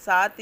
7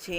6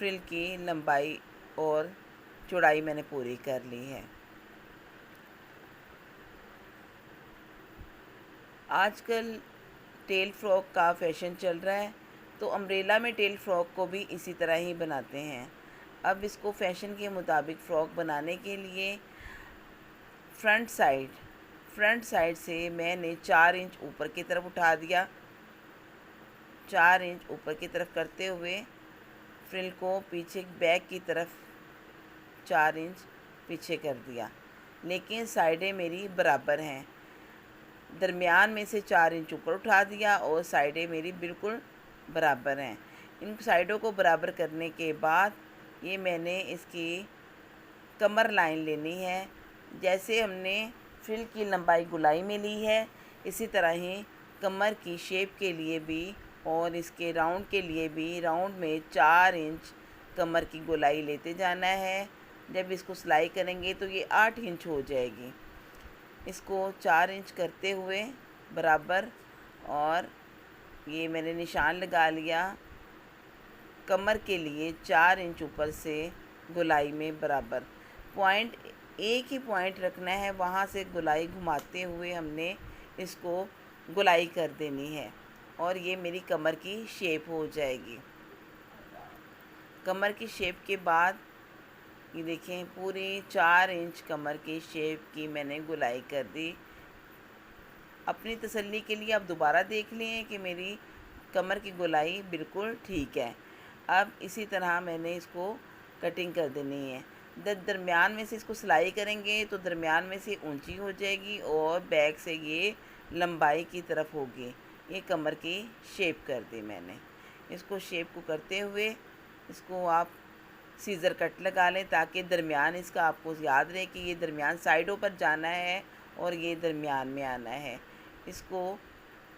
frill की लंबाई और चौड़ाई मैंने पूरी कर ली है। आजकल टेल फ्रॉक का फैशन चल रहा है, तो अम्ब्रेला में टेल फ्रॉक को भी इसी तरह ही बनाते हैं। अब इसको फैशन के मुताबिक फ़्रॉक बनाने के लिए फ्रंट साइड से मैंने 4 इंच ऊपर की तरफ उठा दिया। 4 इंच ऊपर की तरफ करते हुए फ्रिल को पीछे बैक की तरफ 4 इंच पीछे कर दिया, लेकिन साइडें मेरी बराबर हैं। दरमियान में से 4 इंच ऊपर उठा दिया और साइडें मेरी बिल्कुल बराबर हैं। इन साइडों को बराबर करने के बाद ये मैंने इसकी कमर लाइन लेनी है। जैसे हमने फ्रिल की लंबाई गोलाई में ली है, इसी तरह ही कमर की शेप के लिए भी और इसके राउंड के लिए भी राउंड में 4 इंच कमर की गोलाई लेते जाना है। जब इसको सिलाई करेंगे तो ये 8 इंच हो जाएगी। इसको 4 इंच करते हुए बराबर, और ये मैंने निशान लगा लिया कमर के लिए 4 इंच ऊपर से गोलाई में बराबर। पॉइंट एक ही पॉइंट रखना है, वहाँ से गोलाई घुमाते हुए हमने इसको गोलाई कर देनी है और ये मेरी कमर की शेप हो जाएगी। कमर की शेप के बाद ये देखें पूरी 4 इंच कमर की शेप की मैंने गोलाई कर दी। अपनी तसल्ली के लिए आप दोबारा देख लें कि मेरी कमर की गोलाई बिल्कुल ठीक है। अब इसी तरह मैंने इसको कटिंग कर देनी है। दरमियान में से इसको सिलाई करेंगे तो दरमियान में से ऊंची हो जाएगी और बैक से ये लंबाई की तरफ होगी। ये कमर की शेप कर दी मैंने। इसको शेप को करते हुए इसको आप सीज़र कट लगा लें ताकि दरमियान इसका आपको याद रहे कि ये दरमियान साइडों पर जाना है और ये दरमियान में आना है। इसको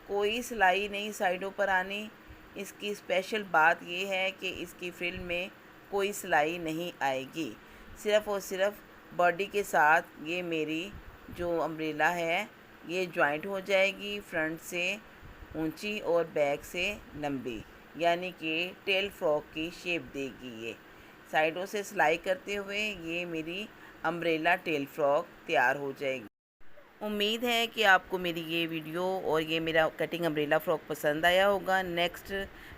कोई सिलाई नहीं साइडों पर आनी। इसकी स्पेशल बात ये है कि इसकी फ्रिल में कोई सिलाई नहीं आएगी, सिर्फ़ और सिर्फ बॉडी के साथ ये मेरी जो अम्ब्रेला है ये जॉइंट हो जाएगी, फ्रंट से ऊंची और बैक से लंबी, यानी कि टेल फ्रॉक की शेप देगी। ये साइडों से सिलाई करते हुए ये मेरी अम्ब्रेला टेल फ्रॉक तैयार हो जाएगी। उम्मीद है कि आपको मेरी ये वीडियो और ये मेरा कटिंग अम्ब्रेला फ़्रॉक पसंद आया होगा। नेक्स्ट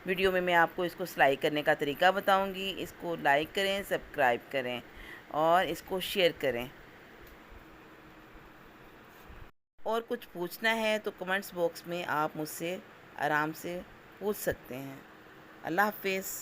वीडियो में मैं आपको इसको सिलाई करने का तरीका बताऊंगी। इसको लाइक करें, सब्सक्राइब करें और इसको शेयर करें। और कुछ पूछना है तो कमेंट्स बॉक्स में आप मुझसे आराम से पूछ सकते हैं। अल्लाह हाफ़िज़।